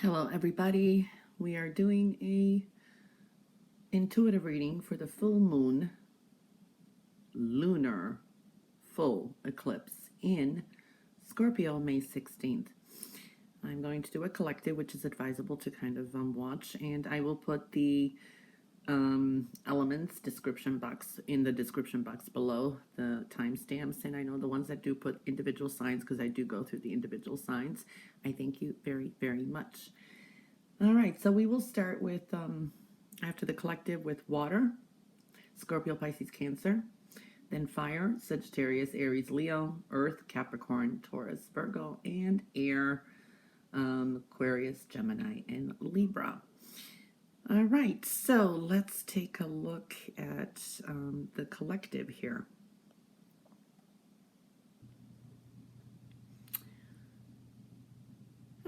Hello everybody. We are doing a intuitive reading for the full moon lunar full eclipse in Scorpio, May 16th. I'm going to do a collective, which is advisable to kind of watch, and I will put the elements description box in the description box below, the timestamps, and I know the ones that do put individual signs, because I do go through the individual signs. I thank you very, very much. All right, so we will start with, after the collective, with water, Scorpio, Pisces, Cancer, then fire, Sagittarius, Aries, Leo, earth, Capricorn, Taurus, Virgo, and air, Aquarius, Gemini, and Libra. All right, so let's take a look at the collective here.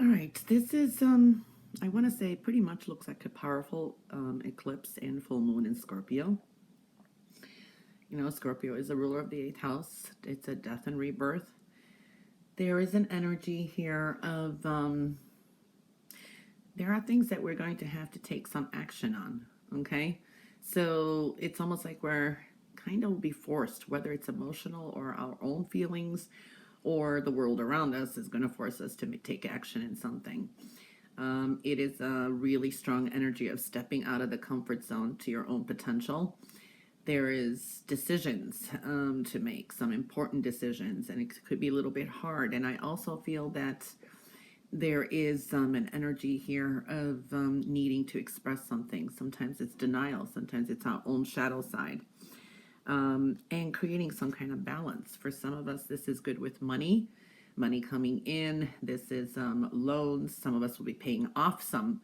All right, this is, I want to say, pretty much looks like a powerful eclipse and full moon in Scorpio. You know, Scorpio is a ruler of the 8th house. It's a death and rebirth. There is an energy here of, there are things that we're going to have to take some action on, okay? So it's almost like we're kind of will be forced, whether it's emotional or our own feelings or the world around us is going to force us to take action in something. It is a really strong energy of stepping out of the comfort zone to your own potential. There is decisions to make, some important decisions, and it could be a little bit hard. And I also feel that there is an energy here of needing to express something. Sometimes it's denial, sometimes it's our own shadow side. And creating some kind of balance. For some of us, this is good with money coming in. This is loans. Some of us will be paying off some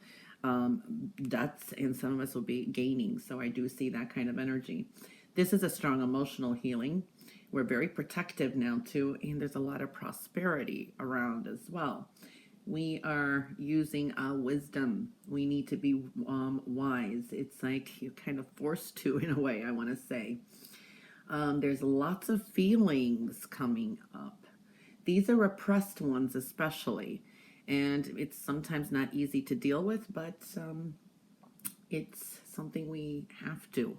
debts, and some of us will be gaining. So I do see that kind of energy. This is a strong emotional healing. We're very protective now too, and there's a lot of prosperity around as well. We are using our wisdom. We need to be wise. It's like you're kind of forced to, in a way, I want to say. There's lots of feelings coming up. These are repressed ones especially, and it's sometimes not easy to deal with, but it's something we have to.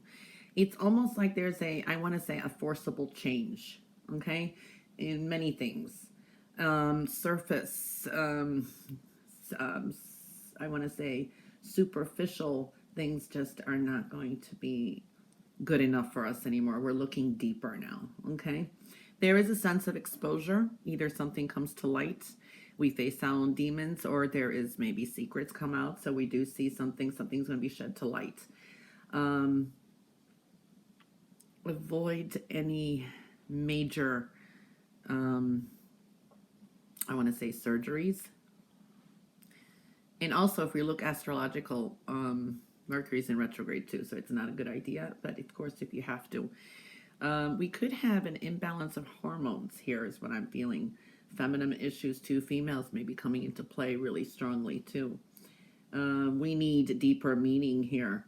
It's almost like there's a, I want to say, a forcible change, okay, in many things. Surface, I want to say, superficial things just are not going to be good enough for us anymore. We're looking deeper now, okay? There is a sense of exposure. Either something comes to light, we face our own demons, or there is maybe secrets come out. So we do see something's going to be shed to light. Avoid any major, I want to say, surgeries. And also, if we look astrological, Mercury's in retrograde too, so it's not a good idea. But of course, if you have to, we could have an imbalance of hormones here is what I'm feeling. Feminine issues too. Females may be coming into play really strongly too. We need deeper meaning here.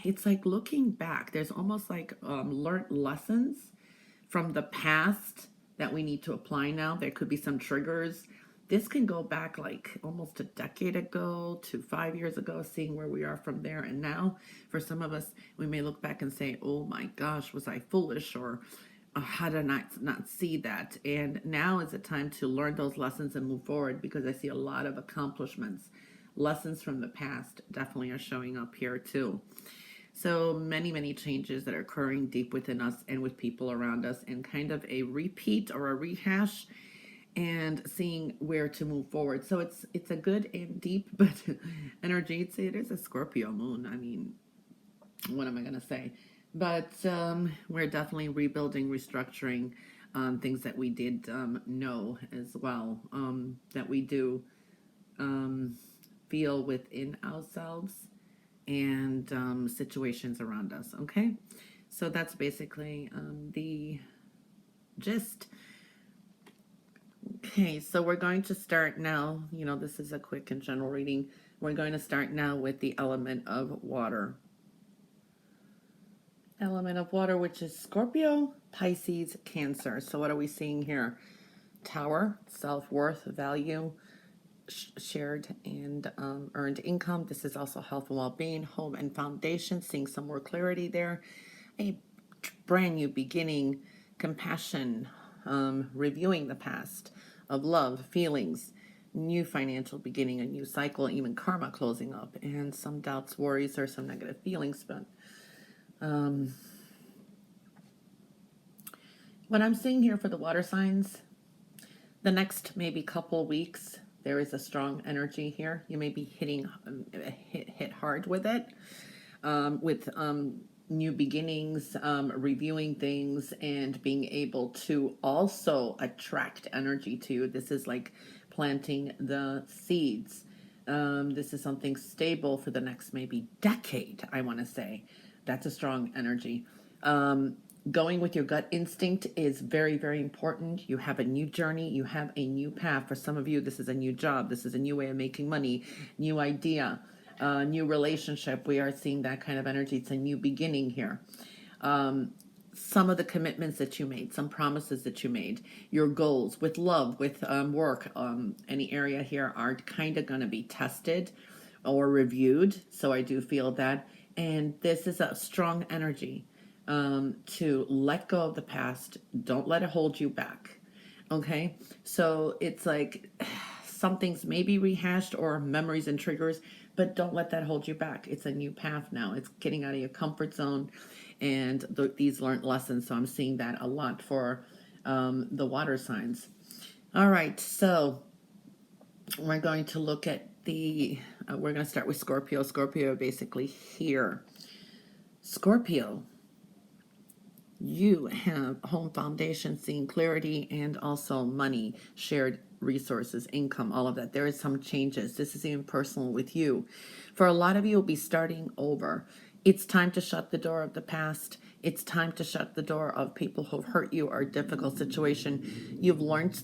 It's like looking back. There's almost like learned lessons from the past that we need to apply now. There could be some triggers. This can go back like almost a decade ago to 5 years ago, seeing where we are from there and now. For some of us, we may look back and say, oh my gosh, was I foolish, or how did I not see that? And now is the time to learn those lessons and move forward, because I see a lot of accomplishments. Lessons from the past definitely are showing up here too. So many changes that are occurring deep within us and with people around us, and kind of a repeat or a rehash, and seeing where to move forward. So it's a good and deep but energy. It is a Scorpio moon. I mean, what am I going to say? But we're definitely rebuilding, restructuring things that we did know as well, that we do feel within ourselves, and situations around us. Okay, so that's basically the gist. Okay, so we're going to start now. You know, this is a quick and general reading. We're going to start now with the element of water. Element of water, which is Scorpio, Pisces, Cancer. So what are we seeing here? Tower, self-worth, value, shared and earned income. This is also health and well-being, home and foundation, seeing some more clarity there. A brand new beginning, compassion, reviewing the past of love, feelings, new financial beginning, a new cycle, even karma closing up, and some doubts, worries, or some negative feelings. But what I'm seeing here for the water signs, the next maybe couple weeks, there is a strong energy here. You may be hitting hit hard with it, with new beginnings, reviewing things, and being able to also attract energy to you. This is like planting the seeds. This is something stable for the next maybe decade, I want to say. That's a strong energy. Going with your gut instinct is very, very important. You have a new journey, you have a new path. For some of you, this is a new job, this is a new way of making money, new idea, new relationship. We are seeing that kind of energy. It's a new beginning here. Some of the commitments that you made, some promises that you made, your goals with love, with work, any area here are kind of going to be tested or reviewed. So I do feel that. And this is a strong energy to let go of the past. Don't let it hold you back. Okay. So it's like some things may be rehashed or memories and triggers, but don't let that hold you back. It's a new path now. It's getting out of your comfort zone and these learned lessons. So I'm seeing that a lot for the water signs. All right. So we're going to look at we're going to start with Scorpio. Scorpio basically here. Scorpio, you have home foundation, seeing clarity, and also money, shared resources, income, all of that. There is some changes. This is even personal with you. For a lot of you, will be starting over. It's time to shut the door of the past. It's time to shut the door of people who've hurt you or a difficult situation. You've learned,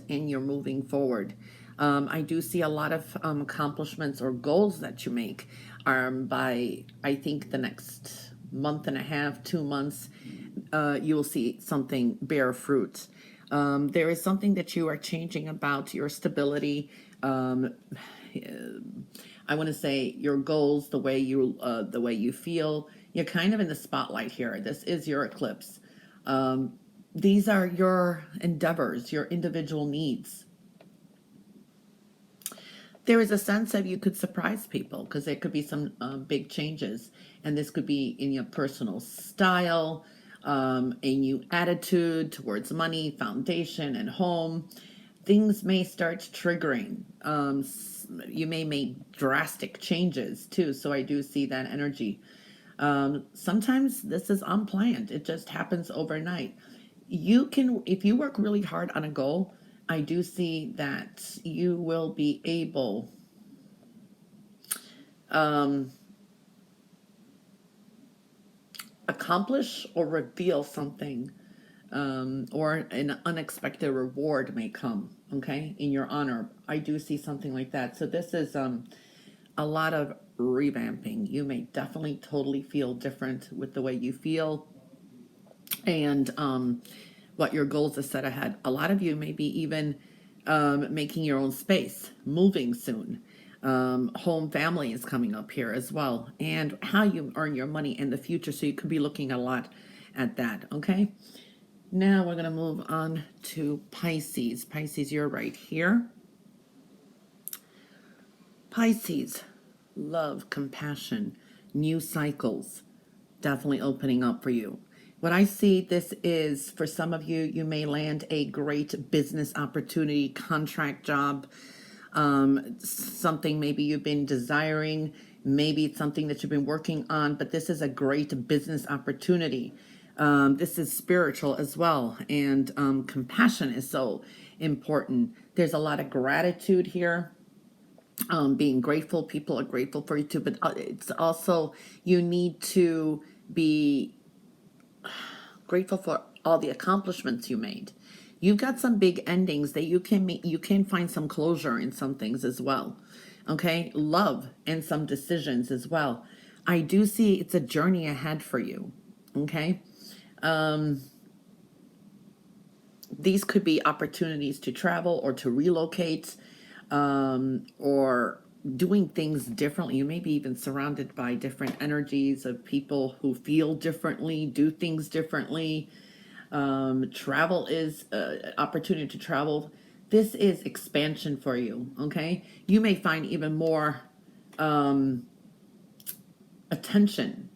and you're moving forward. I do see a lot of accomplishments or goals that you make by, I think, the next month and a half, 2 months, you will see something bear fruit. There is something that you are changing about your stability. I want to say your goals, the way you feel. You're kind of in the spotlight here. This is your eclipse. These are your endeavors, your individual needs. There is a sense of you could surprise people because there could be some big changes, and this could be in your personal style, a new attitude towards money, foundation, and home. Things may start triggering. You may make drastic changes too, so I do see that energy. Sometimes this is unplanned. It just happens overnight. You can, if you work really hard on a goal, I do see that you will be able accomplish or reveal something, or an unexpected reward may come, okay, in your honor. I do see something like that. So this is a lot of revamping. You may definitely totally feel different with the way you feel and what your goals are set ahead. A lot of you may be even making your own space, moving soon. Home family is coming up here as well, and how you earn your money in the future. So you could be looking a lot at that. Okay. Now we're going to move on to Pisces. Pisces, you're right here. Pisces, love, compassion, new cycles, definitely opening up for you. What I see, this is for some of you, you may land a great business opportunity, contract job, something maybe you've been desiring, maybe it's something that you've been working on, but this is a great business opportunity. This is spiritual as well, and compassion is so important. There's a lot of gratitude here. Being grateful, people are grateful for you too, but it's also, you need to be grateful for all the accomplishments you made. You've got some big endings that you can find some closure in some things as well. Okay, love and some decisions as well. I do see it's a journey ahead for you. Okay, these could be opportunities to travel or to relocate. or doing things differently. You may be even surrounded by different energies of people who feel differently, do things differently. Travel is an opportunity to travel. This is expansion for you, okay? You may find even more attention,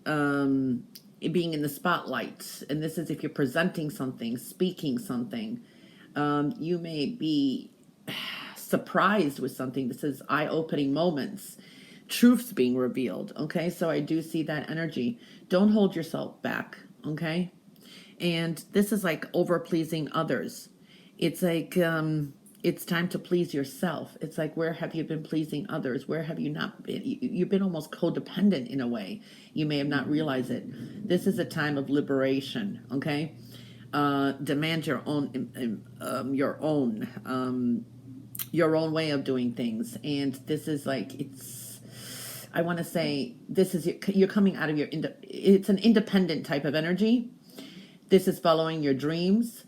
being in the spotlight. And this is if you're presenting something, speaking something. You may be surprised with something. This is eye-opening moments, truths being revealed. Okay, so I do see that energy. Don't hold yourself back. Okay, and this is like over pleasing others. It's like it's time to please yourself. It's like, where have you been pleasing others? Where have you not been? You've been almost codependent in a way. You may have not realized it. This is a time of liberation. Okay, demand your own way of doing things. And this is like, it's, I want to say, this is, you're coming out of your, it's an independent type of energy. This is following your dreams.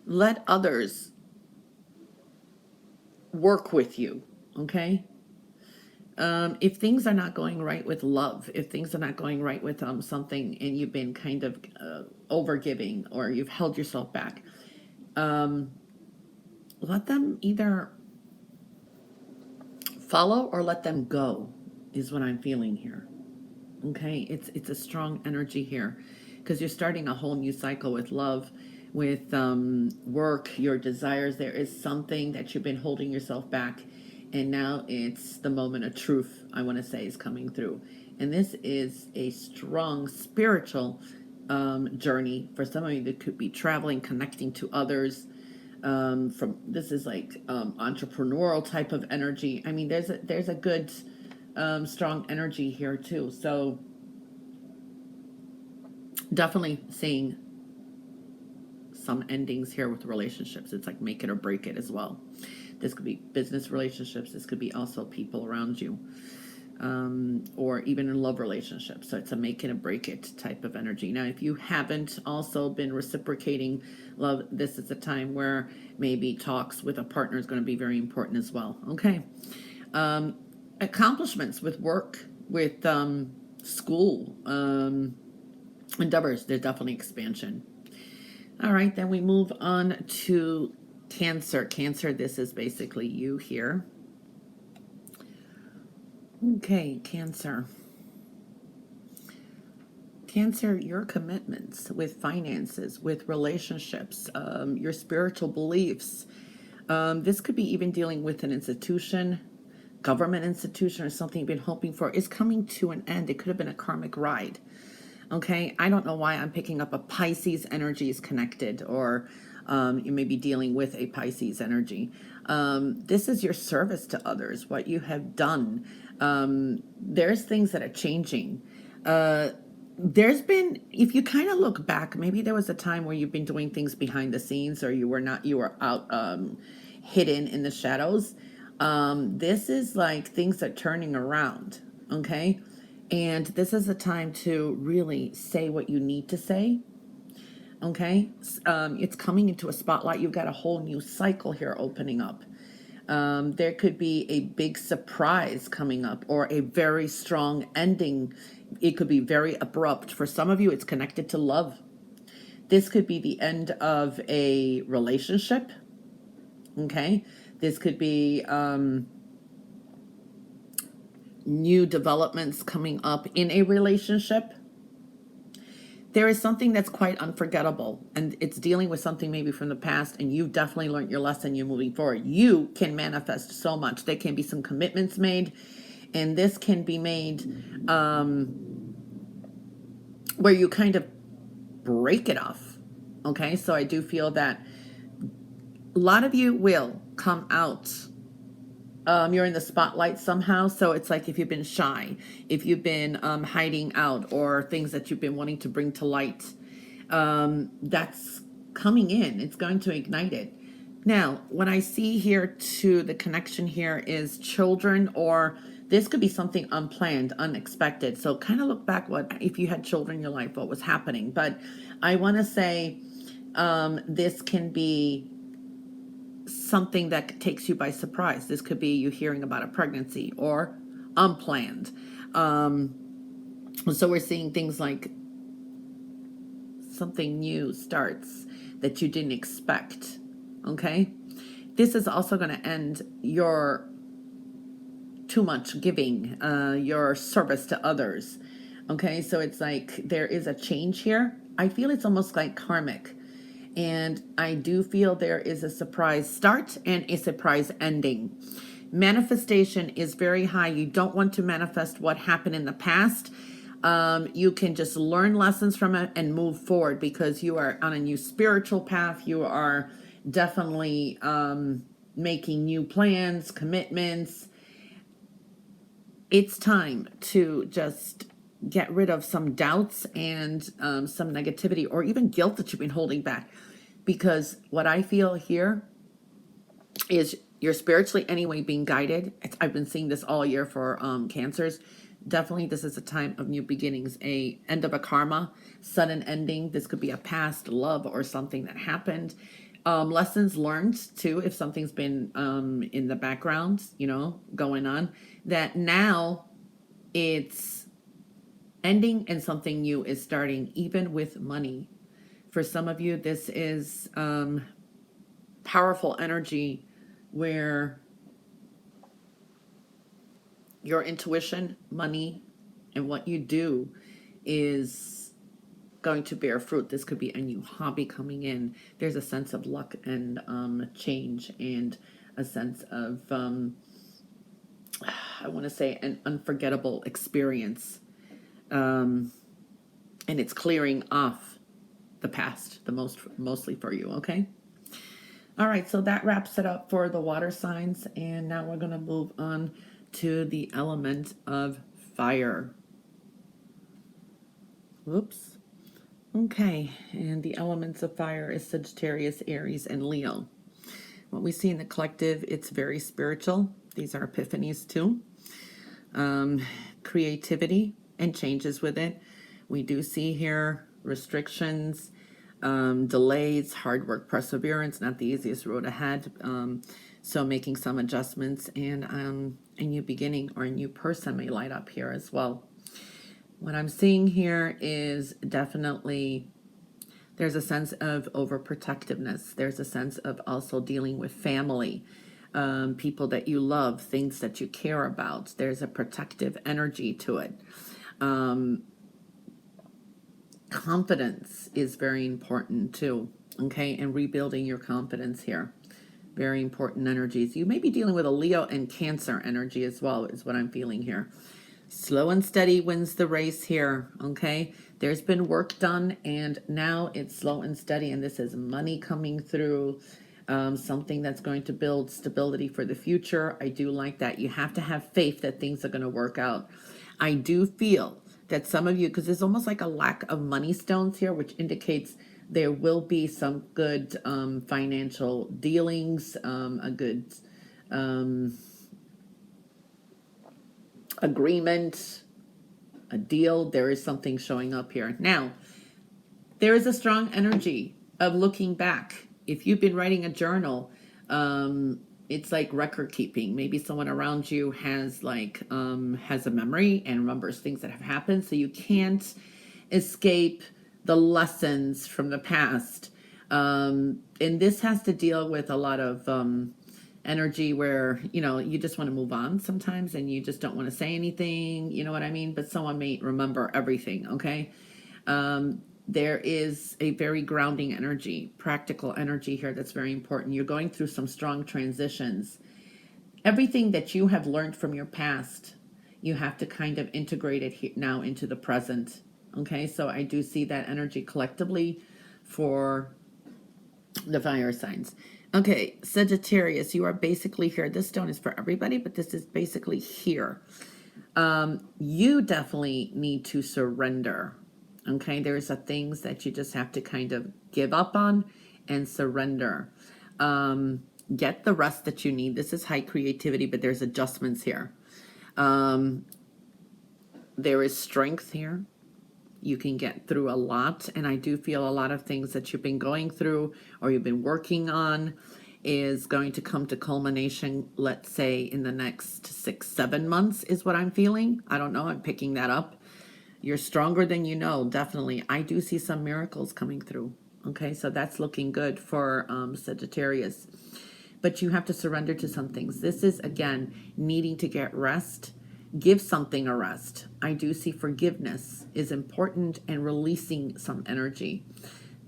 Let others work with you, okay? If things are not going right with love, if things are not going right with something, and you've been kind of overgiving, or you've held yourself back, let them either follow or let them go, is what I'm feeling here. Okay, it's a strong energy here, because you're starting a whole new cycle with love, with work, your desires. There is something that you've been holding yourself back, and now it's the moment of truth, I want to say, is coming through. And this is a strong spiritual journey for some of you that could be traveling, connecting to others. From this is like entrepreneurial type of energy. I mean, there's a good strong energy here too. So definitely seeing some endings here with relationships. It's like make it or break it as well. This could be business relationships. This could be also people around you, or even in love relationships. So it's a make it or break it type of energy. Now, if you haven't also been reciprocating love, this is a time where maybe talks with a partner is going to be very important as well. Okay. Accomplishments with work, with school endeavors. There's definitely expansion. All right, then we move on to Cancer. Cancer, this is basically you here. Okay, Cancer. Cancer, your commitments with finances, with relationships, your spiritual beliefs. This could be even dealing with an institution, government institution, or something you've been hoping for is coming to an end. It could have been a karmic ride. Okay, I don't know why I'm picking up a Pisces energy is connected, or you may be dealing with a Pisces energy. This is your service to others, what you have done. There's things that are changing. There's been, if you kind of look back, maybe there was a time where you've been doing things behind the scenes, or you were out hidden in the shadows. This is like things are turning around, okay? And this is a time to really say what you need to say, okay? It's coming into a spotlight. You've got a whole new cycle here opening up. There could be a big surprise coming up, or a very strong ending. It could be very abrupt. For some of you, it's connected to love. This could be the end of a relationship, okay? This could be new developments coming up in a relationship. There is something that's quite unforgettable, and it's dealing with something maybe from the past, and you've definitely learned your lesson. You're moving forward. You can manifest so much. There can be some commitments made, and this can be made where you kind of break it off. Okay, so I do feel that a lot of you will come out. You're in the spotlight somehow. So it's like if you've been shy, if you've been hiding out, or things that you've been wanting to bring to light, that's coming in. It's going to ignite it. Now, what I see here too, the connection here is children, or this could be something unplanned, unexpected. So kind of look back, what if you had children in your life, what was happening. But I want to say This can be something that takes you by surprise. This could be you hearing about a pregnancy or unplanned. So we're seeing things like something new starts that you didn't expect. Okay? This is also going to end your too much giving, your service to others. Okay? So it's like there is a change here. I feel it's almost like karmic. And I do feel there is a surprise start and a surprise ending. Manifestation is very high. You don't want to manifest what happened in the past. You can just learn lessons from it and move forward because you are on a new spiritual path. You are definitely making new plans, commitments. It's time to just get rid of some doubts and some negativity or even guilt that you've been holding back. Because what I feel here is you're spiritually anyway being guided. I've been seeing this all year for cancers. Definitely this is a time of new beginnings, a end of a karma, sudden ending. This could be a past love or something that happened. Lessons learned too, if something's been in the background, going on, that now it's ending and something new is starting, even with money. For some of you, this is powerful energy where your intuition, money, and what you do is going to bear fruit. This could be a new hobby coming in. There's a sense of luck and change and a sense of, I want to say, an unforgettable experience. And it's clearing off the past, mostly for you, okay? All right, so that wraps it up for the water signs, and now we're going to move on to the element of fire. Whoops. Okay, and the elements of fire is Sagittarius, Aries, and Leo. What we see in the collective, it's very spiritual. These are epiphanies too. Creativity and changes with it. We do see here restrictions, delays, hard work, perseverance, not the easiest road ahead. So making some adjustments, and a new beginning or a new person may light up here as well. What I'm seeing here is definitely there's a sense of overprotectiveness. There's a sense of also dealing with family, people that you love, things that you care about. There's a protective energy to it. Confidence is very important too, okay? And rebuilding your confidence here. Very important energies. You may be dealing with a Leo and Cancer energy as well, is what I'm feeling here. Slow and steady wins the race here, okay? There's been work done, and now it's slow and steady, and this is money coming through, something that's going to build stability for the future. I do like that. You have to have faith that things are going to work out. I do feel that some of you, because there's almost like a lack of money stones here, which indicates there will be some good financial dealings, a good agreement, a deal. There is something showing up here. Now, there is a strong energy of looking back. If you've been writing a journal, it's like record keeping. Maybe someone around you has has a memory and remembers things that have happened, so you can't escape the lessons from the past. And this has to deal with a lot of energy where you just want to move on sometimes, and you just don't want to say anything. You know what I mean? But someone may remember everything. Okay. There is a very grounding energy, practical energy here that's very important. You're going through some strong transitions. Everything that you have learned from your past, you have to kind of integrate it now into the present. Okay, so I do see that energy collectively for the fire signs. Okay, Sagittarius, you are basically here. This stone is for everybody, but this is basically here. You definitely need to surrender. Okay, there's things that you just have to kind of give up on and surrender. Get the rest that you need. This is high creativity, but there's adjustments here. There is strength here. You can get through a lot, and I do feel a lot of things that you've been going through or you've been working on is going to come to culmination, let's say in the next 6-7 months is what I'm feeling. I don't know, I'm picking that up. You're stronger than you know, definitely. I do see some miracles coming through. Okay, so that's looking good for Sagittarius. But you have to surrender to some things. This is, again, needing to get rest. Give something a rest. I do see forgiveness is important and releasing some energy.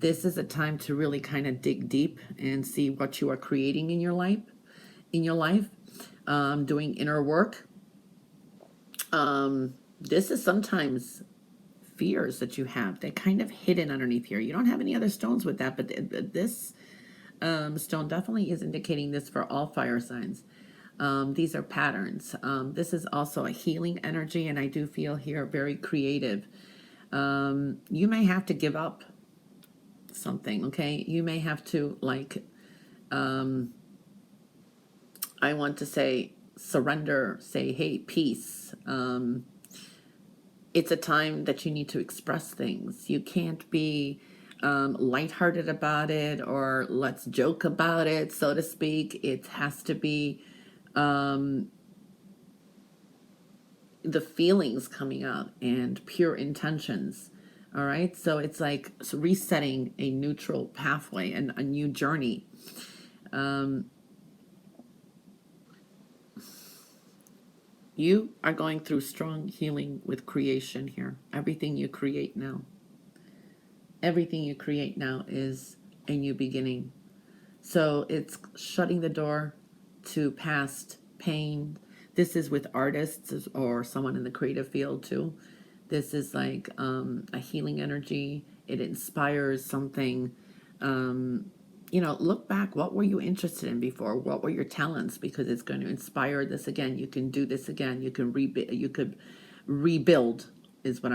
This is a time to really kind of dig deep and see what you are creating in your life. Doing inner work. This is sometimes fears that you have. They're kind of hidden underneath here. You don't have any other stones with that, but this stone definitely is indicating this for all fire signs. These are patterns. This is also a healing energy, and I do feel here very creative. You may have to give up something, okay? You may have to, like, I want to say surrender, say, hey, peace. It's a time that you need to express things. You can't be lighthearted about it or let's joke about it, so to speak. It has to be the feelings coming out and pure intentions. All right, so it's like resetting a neutral pathway and a new journey. You are going through strong healing with creation here. Everything you create now is a new beginning. So it's shutting the door to past pain. This is with artists or someone in the creative field too. This is like a healing energy. It inspires something. Look back. What were you interested in before? What were your talents? Because it's going to inspire this again. You can do this again. You can rebuild. Is what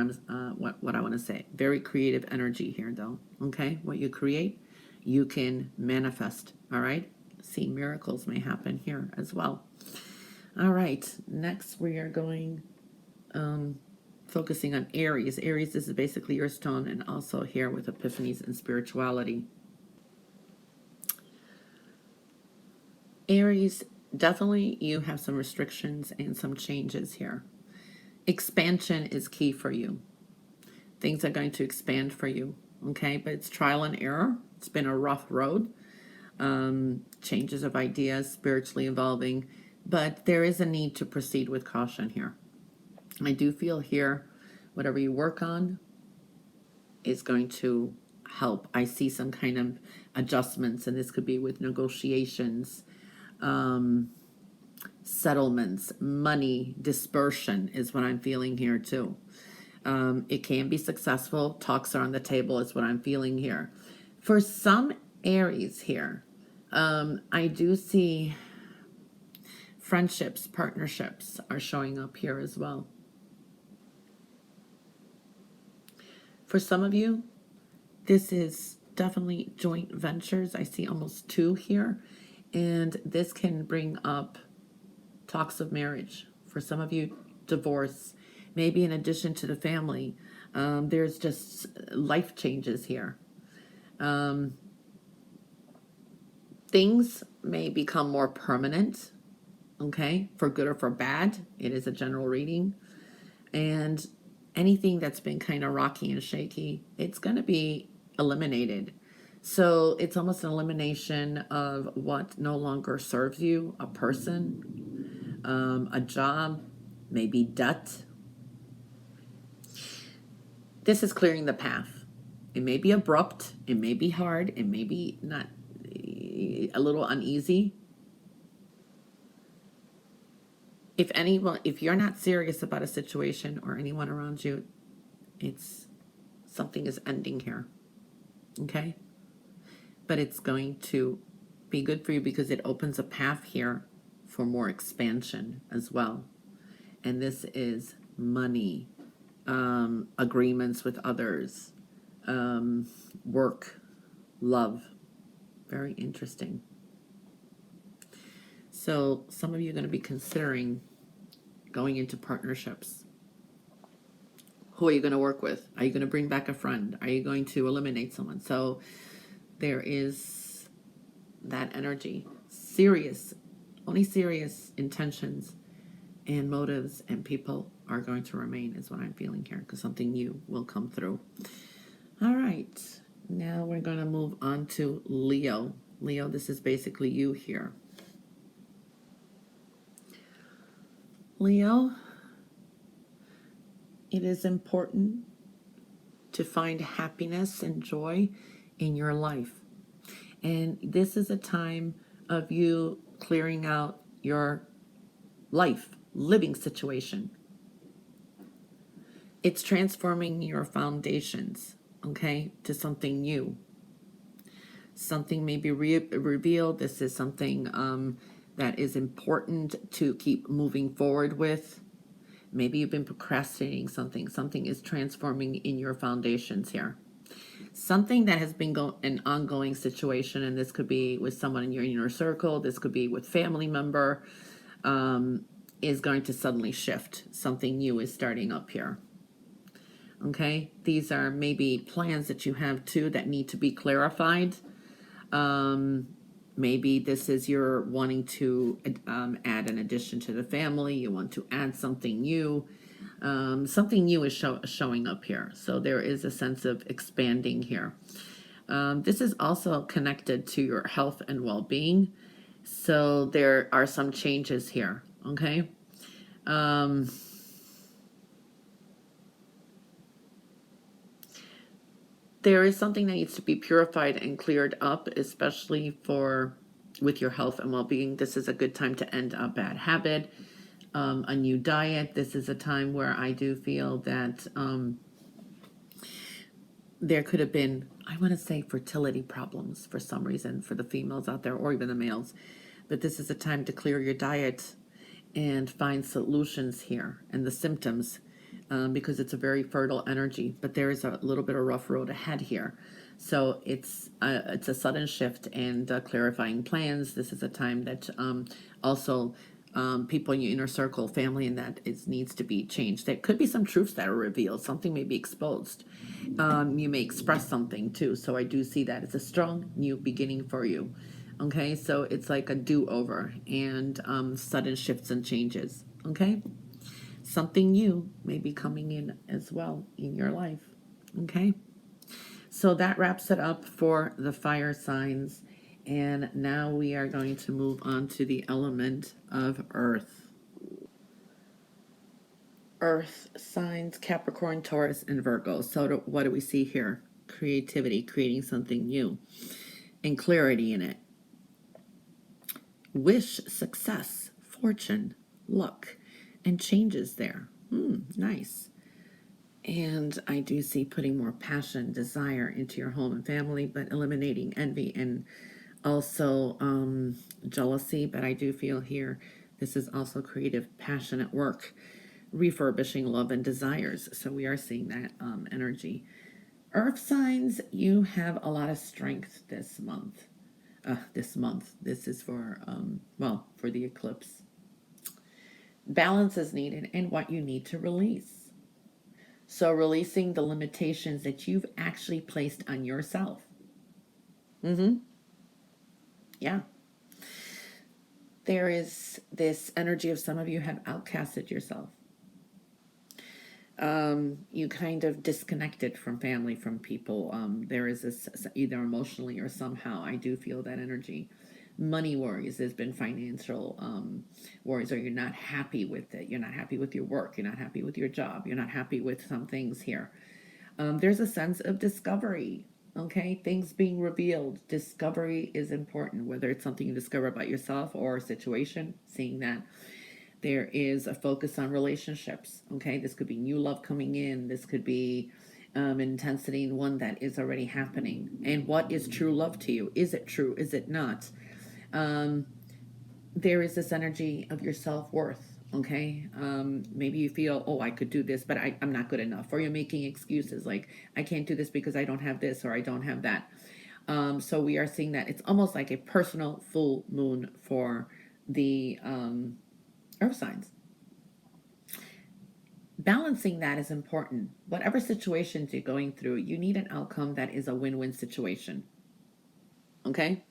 what I want to say. Very creative energy here, though. Okay, what you create, you can manifest. All right. See, miracles may happen here as well. All right. Next, we are going. Focusing on Aries. Aries, this is basically your stone, and also here with epiphanies and spirituality. Aries, definitely you have some restrictions and some changes here. Expansion is key for you. Things are going to expand for you, okay? But it's trial and error. It's been a rough road. Changes of ideas, spiritually evolving, but there is a need to proceed with caution here. I do feel here, whatever you work on is going to help. I see some kind of adjustments, and this could be with negotiations, settlements, money, dispersion is what I'm feeling here too. It can be successful. Talks are on the table is what I'm feeling here. For some Aries here, I do see friendships, partnerships are showing up here as well. For some of you, this is definitely joint ventures. I see almost 2 here, and this can bring up talks of marriage. For some of you, divorce, maybe in addition to the family. There's just life changes here. Things may become more permanent, okay, for good or for bad. It is a general reading. And anything that's been kind of rocky and shaky, it's going to be eliminated. So it's almost an elimination of what no longer serves you, a person, a job, maybe debt. This is clearing the path. It may be abrupt, it may be hard, it may be not a little uneasy. If you're not serious about a situation or anyone around you, something is ending here. Okay? But it's going to be good for you because it opens a path here for more expansion as well. And this is money, agreements with others, work, love. Very interesting. So some of you are going to be considering going into partnerships. Who are you going to work with? Are you going to bring back a friend? Are you going to eliminate someone? So there is that energy. Serious, only serious intentions and motives and people are going to remain is what I'm feeling here, because something new will come through. All right. Now we're going to move on to Leo. Leo, this is basically you here. Leo, it is important to find happiness and joy in your life. And this is a time of you clearing out your life, living situation. It's transforming your foundations, okay, to something new. Something may be revealed. This is something that is important to keep moving forward with. Maybe you've been procrastinating something. Something is transforming in your foundations here. Something that has been an ongoing situation, and this could be with someone in your inner circle, this could be with family member, is going to suddenly shift. Something new is starting up here. Okay, these are maybe plans that you have too that need to be clarified. Maybe this is you're wanting to add an addition to the family. You want to add something new. Something new is showing up here. So there is a sense of expanding here. This is also connected to your health and well-being. So there are some changes here. Okay. There is something that needs to be purified and cleared up, especially with your health and well-being. This is a good time to end a bad habit, a new diet. This is a time where I do feel that there could have been, I want to say, fertility problems for some reason for the females out there, or even the males. But this is a time to clear your diet and find solutions here and the symptoms, because it's a very fertile energy, but there is a little bit of rough road ahead here. So it's a sudden shift and clarifying plans. This is a time that also people in your inner circle, family, and that needs to be changed. There could be some truths that are revealed. Something may be exposed. You may express something too. So I do see that it's a strong new beginning for you. Okay, so it's like a do-over and sudden shifts and changes. Okay, something new may be coming in as well in your life. Okay, so that wraps it up for the fire signs. And now we are going to move on to the element of earth. Earth signs, Capricorn, Taurus, and Virgo. So what do we see here? Creativity, creating something new, and clarity in it. Wish, success, fortune, luck, and changes there. Nice. And I do see putting more passion, desire into your home and family, but eliminating envy and also jealousy. But I do feel here this is also creative, passionate work, refurbishing love and desires. So we are seeing that energy. Earth signs, you have a lot of strength this month. This is for, for the eclipse. Balance is needed and what you need to release. So releasing the limitations that you've actually placed on yourself. Yeah. There is this energy of some of you have outcasted yourself. You kind of disconnected from family, from people. There is this either emotionally or somehow. I do feel that energy. Money worries. There's been financial worries, or you're not happy with it. You're not happy with your work. You're not happy with your job. You're not happy with some things here. There's a sense of discovery. Okay, things being revealed. Discovery is important, whether it's something you discover about yourself or a situation. Seeing that. There is a focus on relationships. Okay, this could be new love coming in. This could be intensity in one that is already happening. And what is true love to you? Is it true? Is it not? There is this energy of your self-worth. Okay, maybe you feel, oh, I could do this, but I'm not good enough. Or you're making excuses like, I can't do this because I don't have this or I don't have that. So we are seeing that it's almost like a personal full moon for the earth signs. Balancing that is important. Whatever situations you're going through, you need an outcome that is a win-win situation. Okay?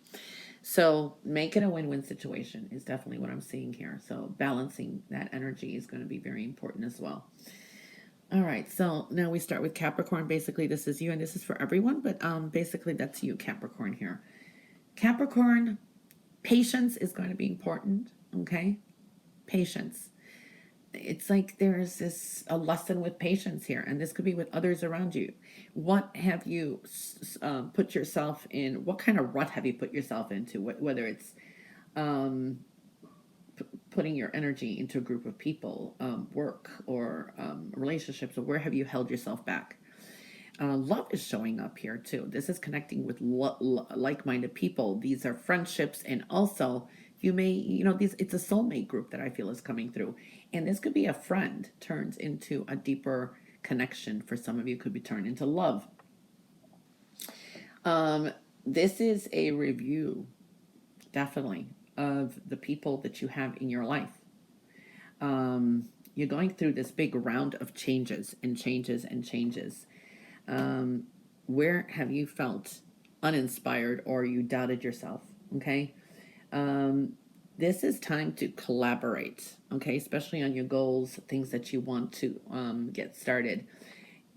So make it a win-win situation is definitely what I'm seeing here. So balancing that energy is going to be very important as well. All right, so now we start with Capricorn. Basically, this is you, and this is for everyone, but basically that's you, Capricorn here. Capricorn, patience is going to be important, okay? Patience. It's like there's a lesson with patience here, and this could be with others around you. What have you put yourself in? What kind of rut have you put yourself into? Whether it's um, putting your energy into a group of people, work, or relationships, or where have you held yourself back? Love is showing up here too. This is connecting with like-minded people. These are friendships, and also you may, these. It's a soulmate group that I feel is coming through, and this could be a friend turns into a deeper connection. For some of you, could be turned into love. This is a review, definitely, of the people that you have in your life. You're going through this big round of changes and changes and changes. Where have you felt uninspired or you doubted yourself? Okay. This is time to collaborate, okay, especially on your goals, things that you want to get started.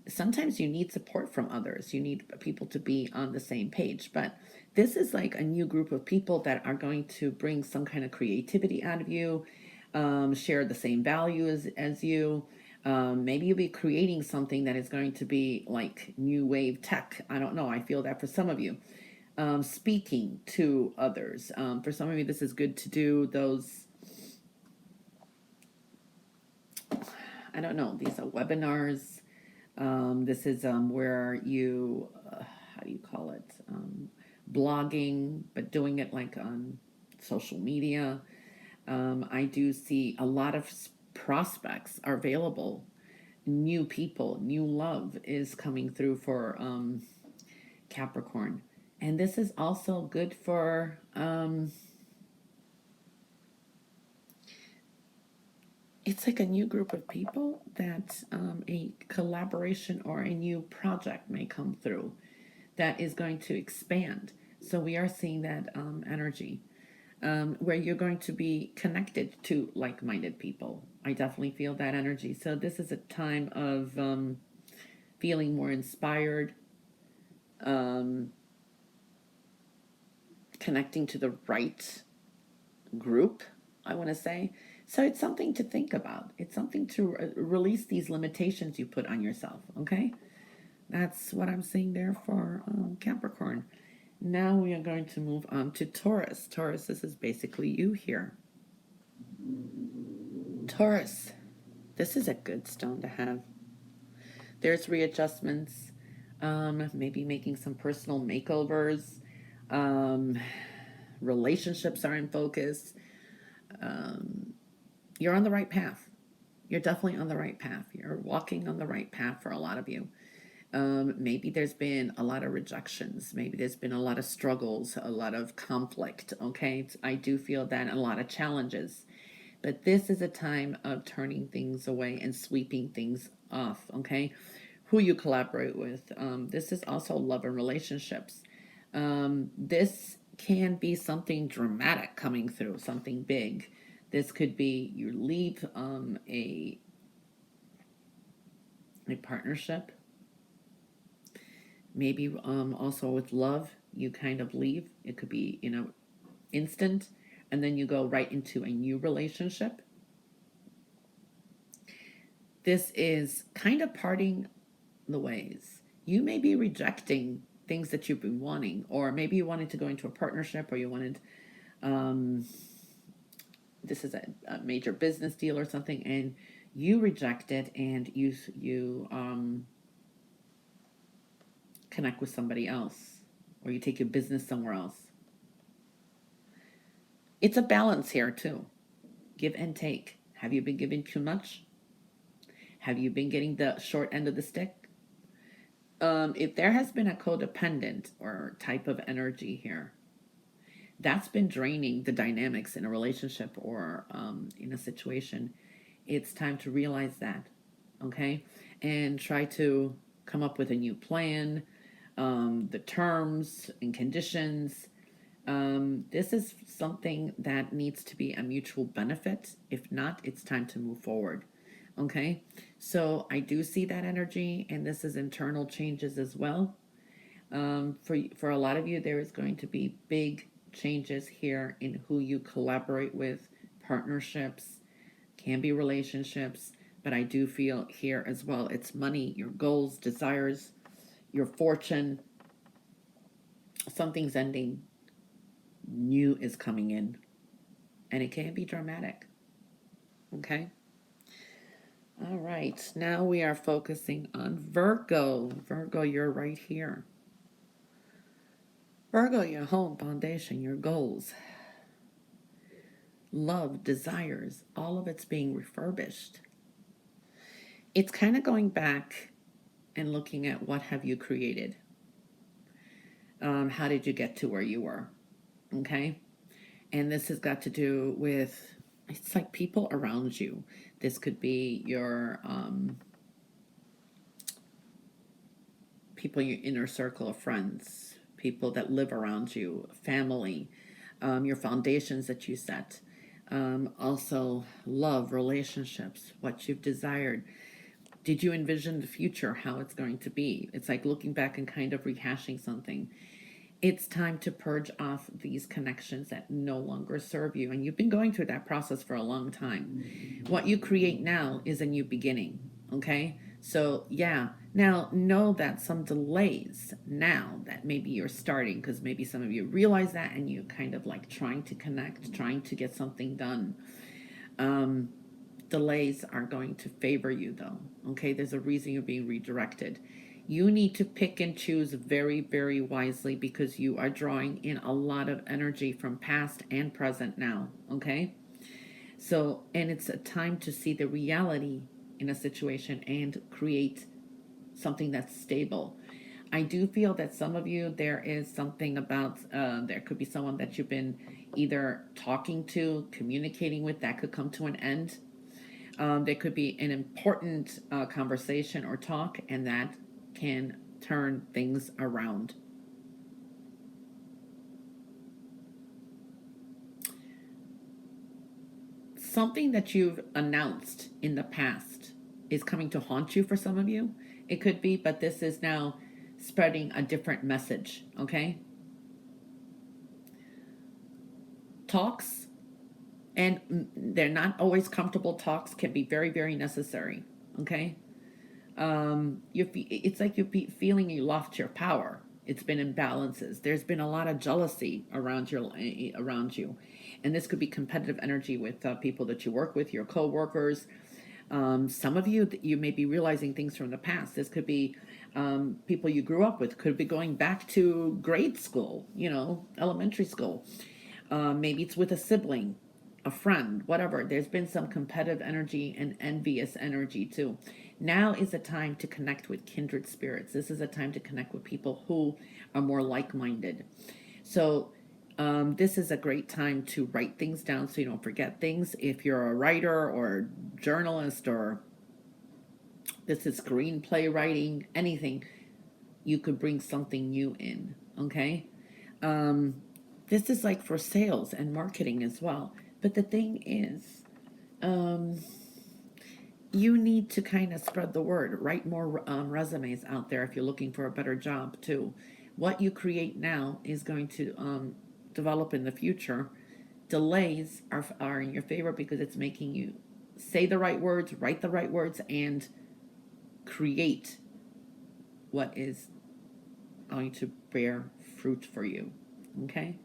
Sometimes you need support from others. You need people to be on the same page. But this is like a new group of people that are going to bring some kind of creativity out of you, share the same values as you. Maybe you'll be creating something that is going to be like new wave tech. I don't know. I feel that for some of you. Speaking to others. For some of you, this is good to do those, I don't know, these are webinars. This is where you, how do you call it? Blogging, but doing it like on social media. I do see a lot of prospects are available. New people, new love is coming through for Capricorn. And this is also good for it's like a new group of people that a collaboration or a new project may come through that is going to expand. So we are seeing that energy where you're going to be connected to like-minded people. I definitely feel that energy. So this is a time of feeling more inspired, um, connecting to the right group, I want to say. So it's something to think about. It's something to release these limitations you put on yourself, okay? That's what I'm seeing there for Capricorn. Now we are going to move on to Taurus. Taurus, this is basically you here. Taurus, this is a good stone to have. There's readjustments, maybe making some personal makeovers. Relationships are in focus. You're on the right path. You're definitely on the right path. You're walking on the right path for a lot of you. Maybe there's been a lot of rejections. Maybe there's been a lot of struggles, a lot of conflict. Okay, I do feel that, and a lot of challenges. But this is a time of turning things away and sweeping things off. Okay, who you collaborate with. This is also love and relationships. This can be something dramatic coming through, something big. This could be you leave a partnership. Maybe also with love, you kind of leave. It could be, instant, and then you go right into a new relationship. This is kind of parting the ways. You may be rejecting things that you've been wanting, or maybe you wanted to go into a partnership, or you wanted, this is a major business deal or something, and you reject it, and you connect with somebody else, or you take your business somewhere else. It's a balance here too. Give and take. Have you been giving too much? Have you been getting the short end of the stick? If there has been a codependent or type of energy here, that's been draining the dynamics in a relationship or in a situation, it's time to realize that. okay? And try to come up with a new plan, the terms and conditions. This is something that needs to be a mutual benefit. If not, it's time to move forward. Okay, so I do see that energy, and this is internal changes as well. For a lot of you, there is going to be big changes here in who you collaborate with, partnerships, can be relationships, but I do feel here as well it's money, your goals, desires, your fortune. Something's ending, new is coming in, and it can be dramatic. Okay. All right. Now we are focusing on Virgo. Virgo, you're right here. Virgo, your home, foundation, your goals, love, desires, all of it's being refurbished. It's kind of going back and looking at what have you created. How did you get to where you were? Okay. And this has got to do with, it's like people around you. This could be your people in your inner circle of friends, people that live around you, family, your foundations that you set. Also, love, relationships, what you've desired. Did you envision the future, how it's going to be? It's like looking back and kind of rehashing something. It's time to purge off these connections that no longer serve you. And you've been going through that process for a long time. What you create now is a new beginning. Okay? So, yeah. Now, know that some delays now that maybe you're starting, because maybe some of you realize that and you kind of like trying to connect, trying to get something done. Delays are going to favor you, though. Okay? There's a reason you're being redirected. You need to pick and choose very, very wisely because you are drawing in a lot of energy from past and present now. Okay? So, and it's a time to see the reality in a situation and create something that's stable. I do feel that some of you, there is something about, there could be someone that you've been either talking to, communicating with that could come to an end. There could be an important conversation or talk, and that can turn things around. Something that you've announced in the past is coming to haunt you for some of you. It could be, but this is now spreading a different message, okay? Talks, and they're not always comfortable talks, can be very, very necessary, okay? It's like you're feeling you lost your power. It's been imbalances. There's been a lot of jealousy around you, and this could be competitive energy with people that you work with, your co-workers. Some of you, you may be realizing things from the past. This could be people you grew up with. Could be going back to grade school, elementary school. Maybe it's with a sibling, a friend, whatever. There's been some competitive energy and envious energy too. Now is a time to connect with kindred spirits. This is a time to connect with people who are more like-minded. So this is a great time to write things down so you don't forget things. If you're a writer or journalist, or this is screenplay writing, anything, you could bring something new in, okay? This is like for sales and marketing as well. But the thing is, you need to kind of spread the word, write more resumes out there if you're looking for a better job too. What you create now is going to develop in the future. Delays are in your favor because it's making you say the right words, write the right words, and create what is going to bear fruit for you. Okay?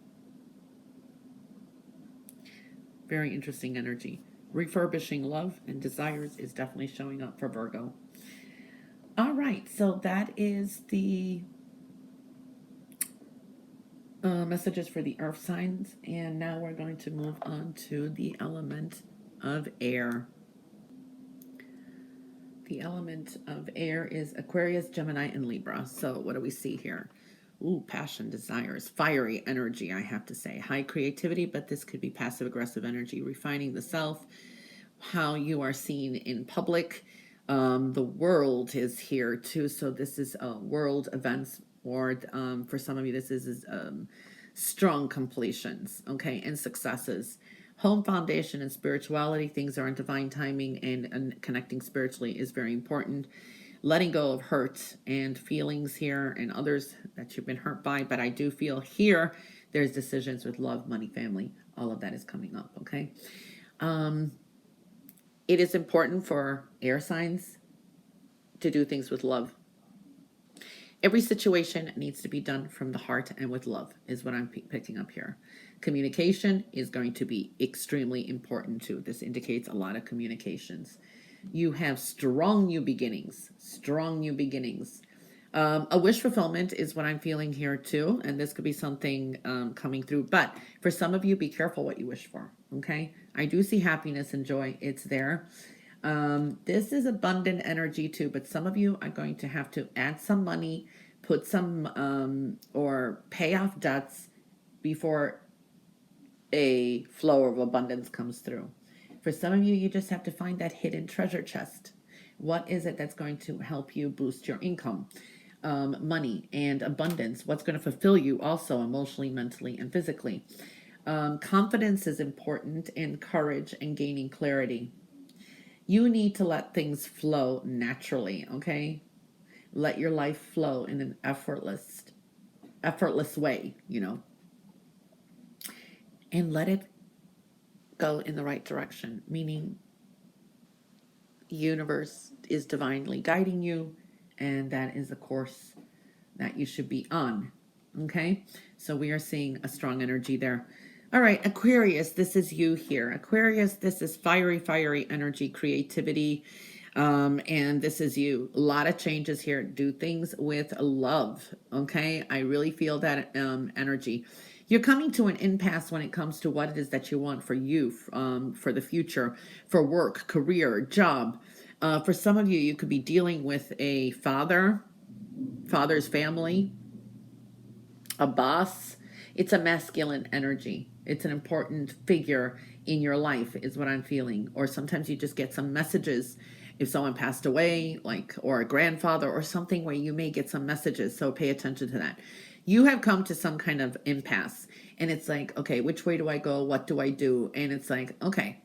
Very interesting energy. Refurbishing love and desires is definitely showing up for Virgo. All right, so that is the messages for the earth signs, and now we're going to move on to the element of air. The element of air is Aquarius, Gemini, and Libra. So what do we see here? Ooh, passion, desires, fiery energy, I have to say. High creativity, but this could be passive-aggressive energy, refining the self, how you are seen in public, The world is here too. So this is world events, or for some of you, this is strong completions, okay, and successes. Home foundation and spirituality, things are in divine timing, and connecting spiritually is very important. Letting go of hurt and feelings here and others that you've been hurt by. But I do feel here there's decisions with love, money, family. All of that is coming up, okay? It is important for air signs to do things with love. Every situation needs to be done from the heart and with love, is what I'm picking up here. Communication is going to be extremely important too. This indicates a lot of communications. You have strong new beginnings, strong new beginnings. A wish fulfillment is what I'm feeling here too, and this could be something coming through. But for some of you, be careful what you wish for, okay? I do see happiness and joy. It's there. This is abundant energy too, but some of you are going to have to add some money, put some, or pay off debts before a flow of abundance comes through. For some of you, you just have to find that hidden treasure chest. What is it that's going to help you boost your income, money, and abundance? What's going to fulfill you also emotionally, mentally, and physically? Confidence is important, and courage, and gaining clarity. You need to let things flow naturally, okay? Let your life flow in an effortless way, and let it go in the right direction, meaning universe is divinely guiding you, and that is the course that you should be on, okay? So we are seeing a strong energy there. All right, Aquarius, this is you here. Aquarius, this is fiery energy, creativity, and this is you. A lot of changes here. Do things with love, okay? I really feel that energy. You're coming to an impasse when it comes to what it is that you want for you, for the future, for work, career, job. For some of you, you could be dealing with a father's family, a boss. It's a masculine energy. It's an important figure in your life, is what I'm feeling. Or sometimes you just get some messages if someone passed away, or a grandfather or something, where you may get some messages. So pay attention to that. You have come to some kind of impasse, and it's like, okay, which way do I go? What do I do? And it's like, okay.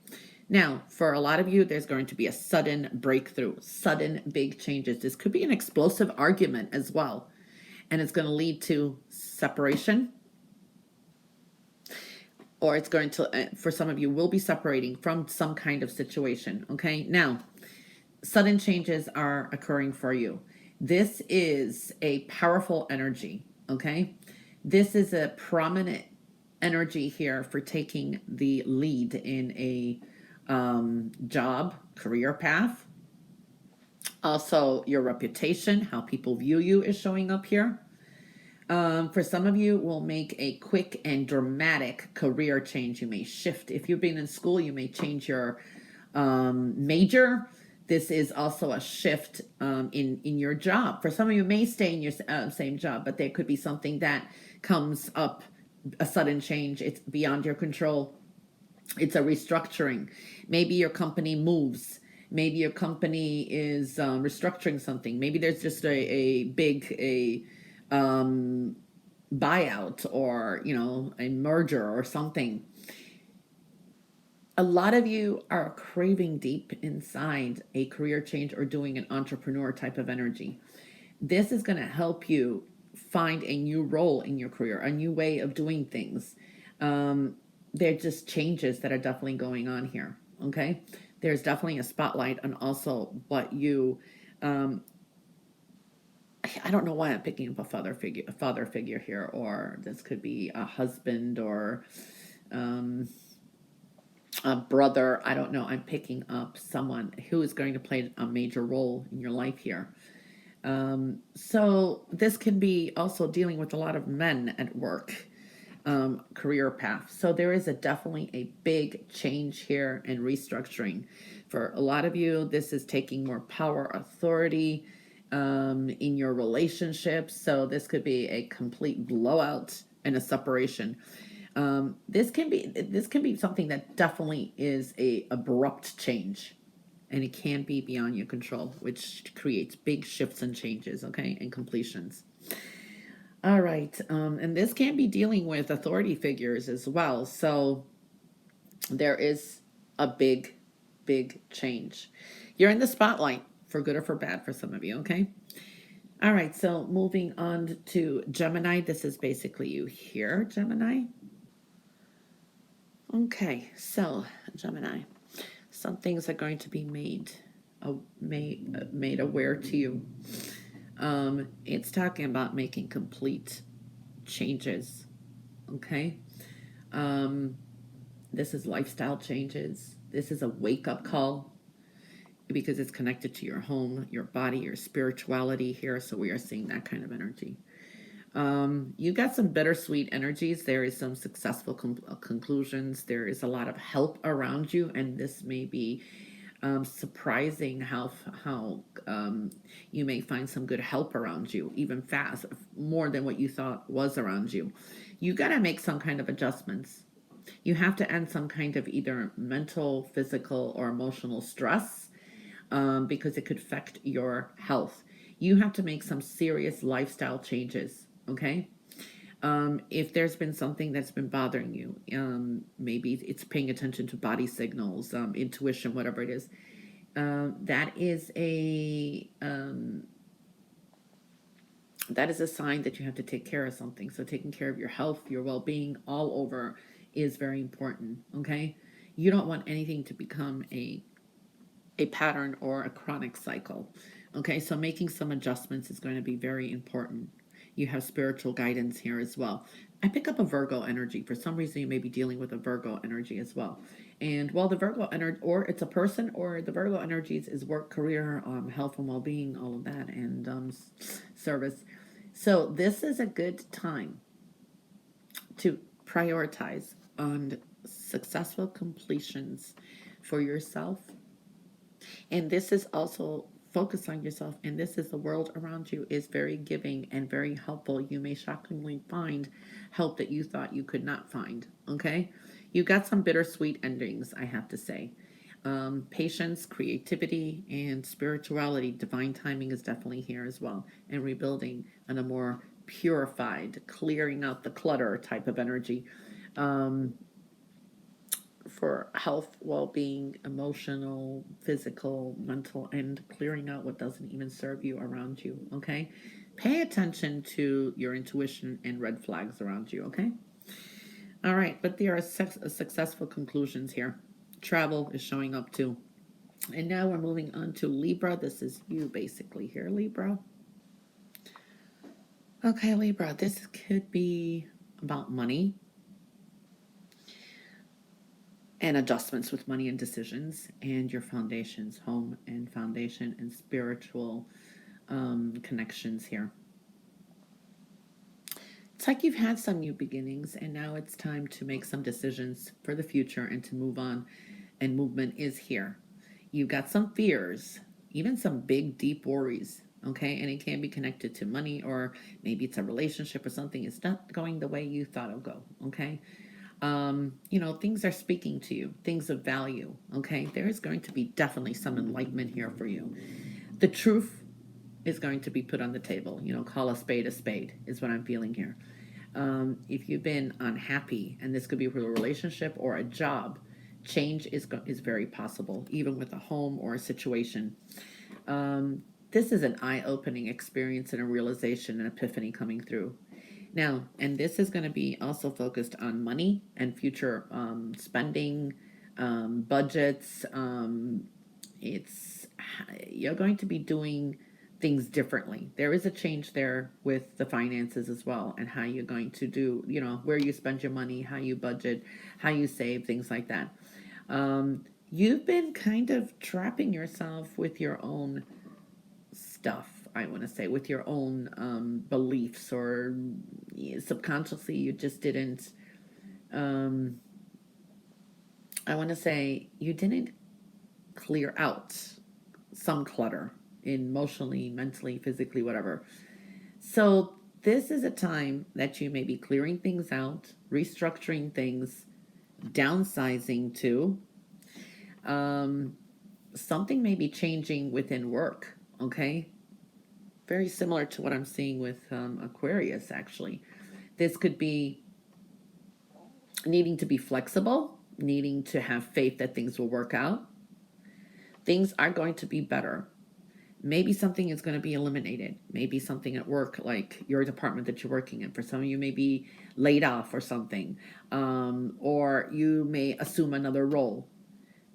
Now, for a lot of you, there's going to be a sudden breakthrough, sudden big changes. This could be an explosive argument as well, and it's going to lead to separation, or it's going to, for some of you, will be separating from some kind of situation, okay? Now, sudden changes are occurring for you. This is a powerful energy, okay? This is a prominent energy here for taking the lead in a job, career path. Also, your reputation, how people view you, is showing up here. For some of you, will make a quick and dramatic career change. You may shift. If you've been in school, you may change your major. This is also a shift in your job. For some of you, may stay in your same job, but there could be something that comes up, a sudden change. It's beyond your control. It's a restructuring. Maybe your company moves. Maybe your company is restructuring something. Maybe there's just a big buyout, or a merger or something. A lot of you are craving deep inside a career change or doing an entrepreneur type of energy. This is going to help you find a new role in your career, a new way of doing things. They're just changes that are definitely going on here, okay? There's definitely a spotlight on also what you I don't know why I'm picking up a father figure here, or this could be a husband, or a brother. I don't know. I'm picking up someone who is going to play a major role in your life here. So this can be also dealing with a lot of men at work, career path. So there is definitely a big change here and restructuring. For a lot of you, this is taking more power, authority in your relationships. So this could be a complete blowout and a separation. This can be something that definitely is a abrupt change. and it can be beyond your control, which creates big shifts and changes, okay, and completions. All right, and this can be dealing with authority figures as well. So there is a big change. You're in the spotlight for good or for bad for some of you, okay? All right, so moving on to Gemini. This is basically you here, Gemini. Okay, so Gemini, some things are going to be made aware to you. It's talking about making complete changes. Okay, this is lifestyle changes. This is a wake up call because it's connected to your home, your body, your spirituality here. So we are seeing that kind of energy. You got some bittersweet energies. There is some successful conclusions. There is a lot of help around you, and this may be surprising how you may find some good help around you, even fast, more than what you thought was around you. You got to make some kind of adjustments. You have to end some kind of either mental, physical, or emotional stress because it could affect your health. You have to make some serious lifestyle changes, okay? If there's been something that's been bothering you, maybe it's paying attention to body signals, intuition, whatever it is, that is a sign that you have to take care of something. So taking care of your health, your well-being, all over is very important. Okay, you don't want anything to become a pattern or a chronic cycle. Okay, so making some adjustments is going to be very important. You have spiritual guidance here as well. I pick up a Virgo energy. For some reason, you may be dealing with a Virgo energy as well. And while the Virgo energy, or it's a person, or the Virgo energies is work, career, health and well-being, all of that, and service. So this is a good time to prioritize on successful completions for yourself. And this is also focus on yourself, and this is the world around you is very giving and very helpful. You may shockingly find help that you thought you could not find. Okay, you got some bittersweet endings, I have to say. Patience, creativity, and spirituality, divine timing is definitely here as well, and rebuilding on a more purified, clearing out the clutter type of energy. For health, well-being, emotional, physical, mental, and clearing out what doesn't even serve you around you. Okay, pay attention to your intuition and red flags around you. Okay, all right, but there are successful conclusions here. Travel is showing up too. And now we're moving on to Libra. This is you basically here, Libra. Okay, Libra, this could be about money and adjustments with money and decisions, and your foundations, home and foundation and spiritual connections here. It's like you've had some new beginnings, and now it's time to make some decisions for the future and to move on, and movement is here. You've got some fears, even some big, deep worries, okay? And it can be connected to money, or maybe it's a relationship or something. It's not going the way you thought it would go, okay? Things are speaking to you, things of value, okay? There is going to be definitely some enlightenment here for you. The truth is going to be put on the table. Call a spade is what I'm feeling here. If you've been unhappy, and this could be with a relationship or a job, change is very possible, even with a home or a situation. This is an eye-opening experience and a realization, an epiphany coming through. Now, and this is going to be also focused on money and future spending, budgets. You're going to be doing things differently. There is a change there with the finances as well, and how you're going to do, where you spend your money, how you budget, how you save, things like that. You've been kind of trapping yourself with your own stuff, I want to say, with your own beliefs, or subconsciously you just didn't, I want to say, you didn't clear out some clutter emotionally, mentally, physically, whatever. So this is a time that you may be clearing things out, restructuring things, downsizing too. something may be changing within work, okay? Very similar to what I'm seeing with Aquarius, actually. This could be needing to be flexible, needing to have faith that things will work out. Things are going to be better. Maybe something is going to be eliminated. Maybe something at work, like your department that you're working in. For some of you, may be laid off or something, or you may assume another role.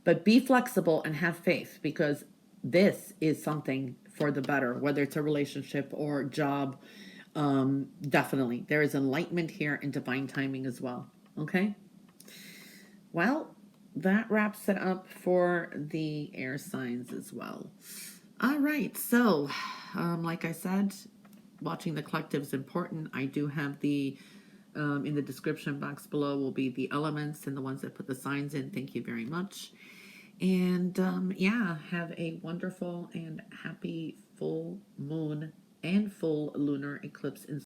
But be flexible and have faith, because this is something for the better, whether it's a relationship or job. Definitely. There is enlightenment here and divine timing as well. Okay? Well, that wraps it up for the air signs as well. All right. So, like I said, watching the collective is important. I do have the in the description box below will be the elements and the ones that put the signs in. Thank you very much. And yeah, have a wonderful and happy full moon and full lunar eclipse in